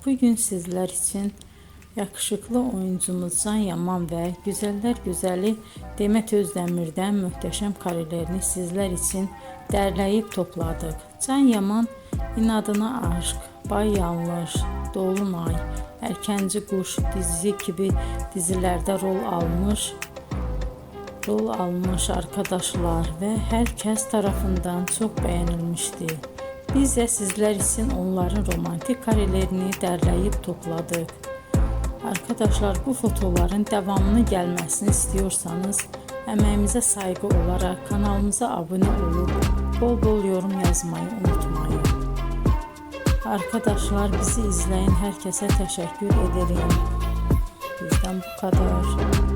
Bugün sizler için yakışıklı oyuncumuz Can Yaman ve güzeller güzeli Demet Özdemir'den muhteşem karelerini sizler için derleyip topladık. Can Yaman İnadına Aşk, Bay Yanlış, Dolunay, Erkenci Kuş dizisi gibi dizilerde rol almış arkadaşlar ve herkes tarafından çok beğenilmişti. Biz de sizler için onların romantik karelerini derleyip topladık. Arkadaşlar, bu fotoların devamını gelmesini istiyorsanız emeğimize saygı olarak kanalımıza abone olup bol bol yorum yazmayı unutmayın. Arkadaşlar, bizi izleyen herkese teşekkür ederim. Bizden bu kadar.